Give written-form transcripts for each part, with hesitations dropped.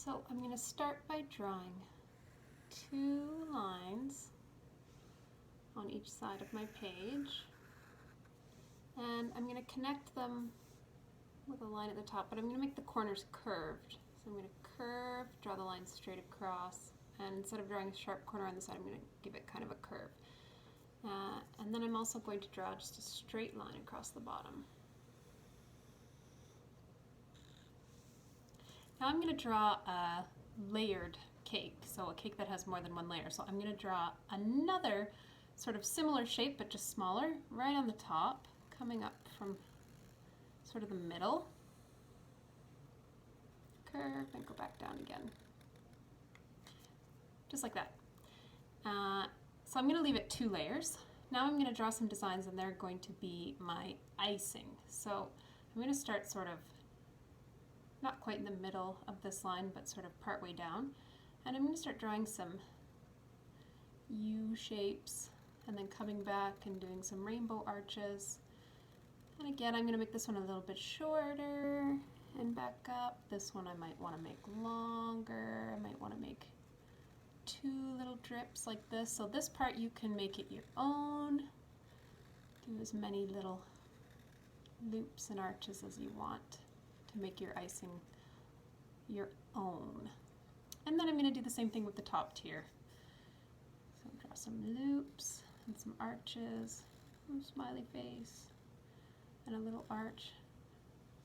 So I'm going to start by drawing 2 lines on each side of my page, and I'm going to connect them with a line at the top, but I'm going to make the corners curved. So I'm going to curve, draw the line straight across, and instead of drawing a sharp corner on the side, I'm going to give it kind of a curve. And then I'm also going to draw just a straight line across the bottom. Now I'm going to draw a layered cake, so a cake that has more than one layer. So I'm going to draw another sort of similar shape, but just smaller, right on the top, coming up from sort of the middle. Curve and go back down again. Just like that. So I'm going to leave it 2 layers. Now I'm going to draw some designs, and they're going to be my icing. So I'm going to start sort of not quite in the middle of this line, but sort of part way down. And I'm going to start drawing some U shapes, and then coming back and doing some rainbow arches. And again, I'm going to make this one a little bit shorter and back up. This one I might want to make longer. I might want to make 2 little drips like this. So this part you can make it your own. Do as many little loops and arches as you want to make your icing your own. And then I'm going to do the same thing with the top tier. So draw some loops and some arches, some smiley face, and a little arch,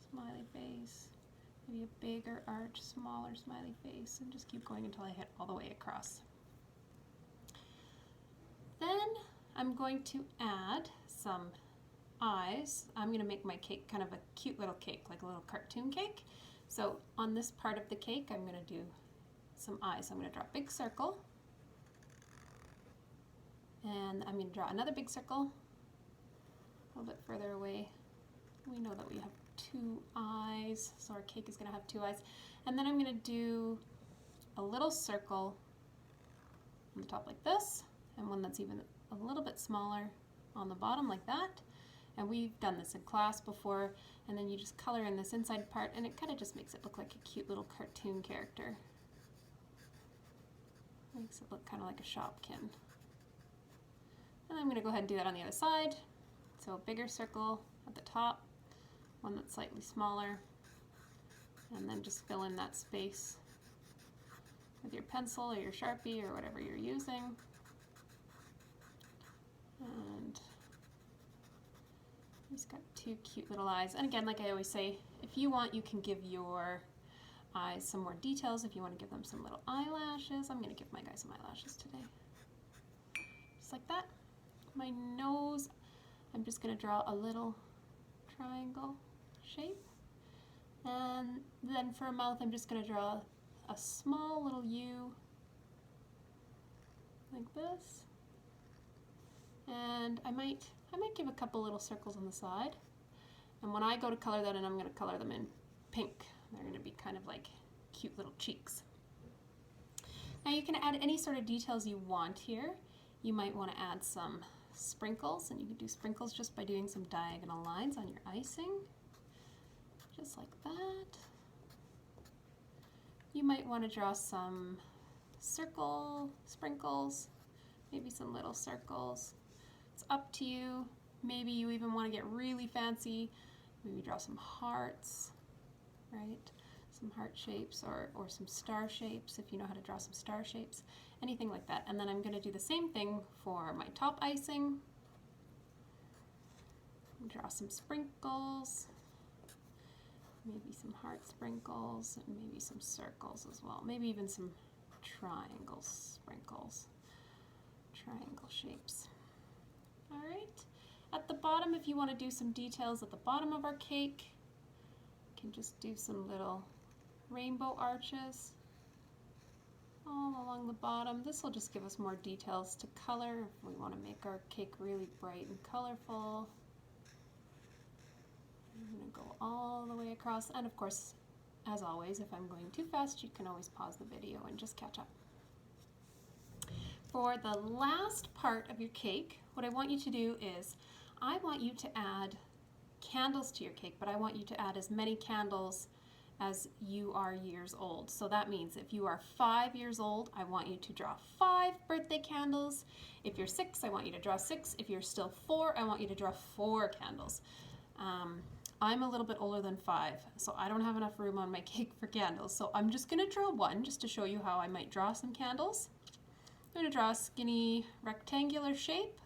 smiley face, maybe a bigger arch, smaller smiley face, and just keep going until I hit all the way across. Then I'm going to add some eyes. I'm going to make my cake kind of a cute little cake, like a little cartoon cake. So on this part of the cake, I'm going to do some eyes. I'm going to draw a big circle, and I'm going to draw another big circle a little bit further away. We know that we have 2 eyes, so our cake is going to have 2 eyes. And then I'm going to do a little circle on the top like this, and one that's even a little bit smaller on the bottom like that. And we've done this in class before, and then you just color in this inside part, and it kind of just makes it look like a cute little cartoon character. Makes it look kind of like a Shopkin. And I'm going to go ahead and do that on the other side. So a bigger circle at the top, one that's slightly smaller, and then just fill in that space with your pencil or your Sharpie or whatever you're using. And he's got 2 cute little eyes. And again, like I always say, if you want, you can give your eyes some more details. If you want to give them some little eyelashes, I'm going to give my guy some eyelashes today. Just like that. My nose, I'm just going to draw a little triangle shape. And then for a mouth, I'm just going to draw a small little U like this. And I might give a couple little circles on the side. And when I go to color that in, I'm going to color them in pink. They're going to be kind of like cute little cheeks. Now you can add any sort of details you want here. You might want to add some sprinkles, and you can do sprinkles just by doing some diagonal lines on your icing, just like that. You might want to draw some circle sprinkles, maybe some little circles. It's up to you. Maybe you even want to get really fancy. Maybe draw some hearts, right? Some heart shapes or some star shapes if you know how to draw some star shapes. Anything like that. And then I'm going to do the same thing for my top icing. Draw some sprinkles, maybe some heart sprinkles, and maybe some circles as well. Maybe even some triangle sprinkles, triangle shapes. All right. At the bottom, if you want to do some details at the bottom of our cake, you can just do some little rainbow arches all along the bottom. This will just give us more details to color if we want to make our cake really bright and colorful. I'm going to go all the way across, and of course, as always, if I'm going too fast, you can always pause the video and just catch up. For the last part of your cake, what I want you to do is, I want you to add candles to your cake, but I want you to add as many candles as you are years old. So that means if you are 5 years old, I want you to draw 5 birthday candles. If you're 6, I want you to draw 6. If you're still 4, I want you to draw 4 candles. I'm a little bit older than 5, so I don't have enough room on my cake for candles. So I'm just gonna draw one just to show you how I might draw some candles. I'm gonna draw a skinny rectangular shape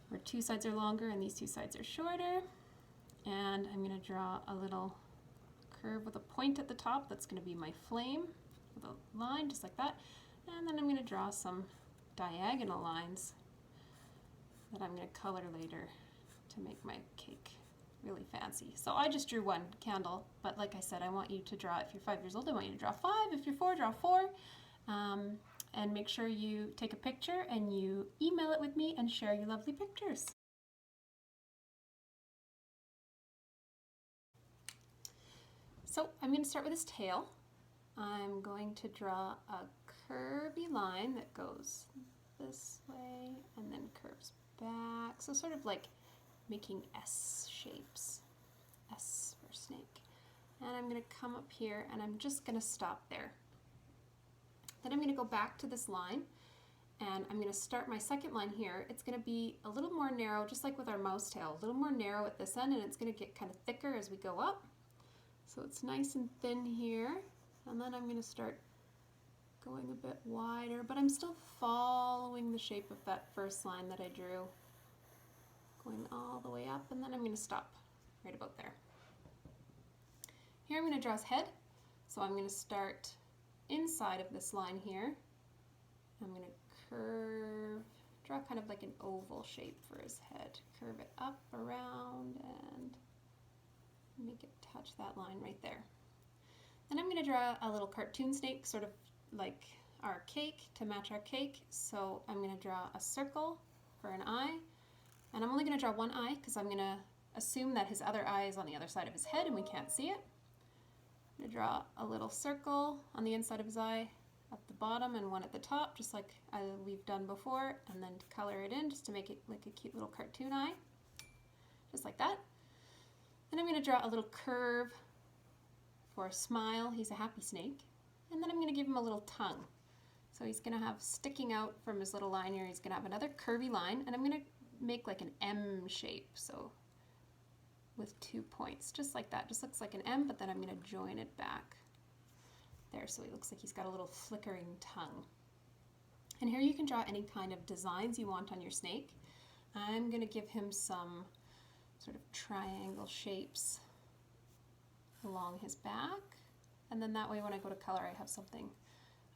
where 2 sides are longer and these 2 sides are shorter. And I'm gonna draw a little curve with a point at the top. That's gonna be my flame with a line just like that. And then I'm gonna draw some diagonal lines that I'm gonna color later to make my cake really fancy. So I just drew one candle, but like I said, I want you to draw, if you're 5 years old, I want you to draw 5. If you're 4, draw 4. And make sure you take a picture and you email it with me and share your lovely pictures. So I'm going to start with his tail. I'm going to draw a curvy line that goes this way and then curves back. So sort of like making S shapes, S for snake. And I'm going to come up here and I'm just going to stop there. Then I'm going to go back to this line and I'm going to start my second line here. It's going to be a little more narrow, just like with our mouse tail, a little more narrow at this end, and it's going to get kind of thicker as we go up. So it's nice and thin here, and then I'm going to start going a bit wider, but I'm still following the shape of that first line that I drew, going all the way up, and then I'm going to stop right about there. Here I'm going to draw his head, so I'm going to start inside of this line here. I'm going to curve, draw kind of like an oval shape for his head, curve it up, around, and make it touch that line right there. Then I'm going to draw a little cartoon snake, sort of like our cake, to match our cake. So I'm going to draw a circle for an eye, and I'm only going to draw one eye because I'm going to assume that his other eye is on the other side of his head and we can't see it. I'm going to draw a little circle on the inside of his eye at the bottom and one at the top, just like we've done before, and then color it in just to make it like a cute little cartoon eye, just like that. Then I'm going to draw a little curve for a smile. He's a happy snake. And then I'm going to give him a little tongue. So he's going to have, sticking out from his little line here, he's going to have another curvy line, and I'm going to make like an M shape. So with 2 points, just like that. Just looks like an M, but then I'm going to join it back there, so he looks like he's got a little flickering tongue. And here you can draw any kind of designs you want on your snake. I'm going to give him some sort of triangle shapes along his back, and then that way when I go to color I have something.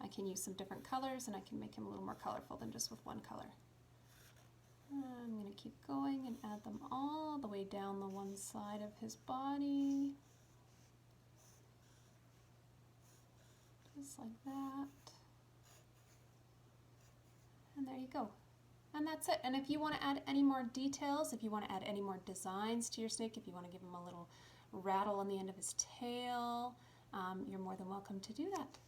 I can use some different colors and I can make him a little more colorful than just with one color. I'm going to keep going and add them all the way down the one side of his body. Just like that. And there you go. And that's it. And if you want to add any more details, if you want to add any more designs to your snake, if you want to give him a little rattle on the end of his tail, you're more than welcome to do that.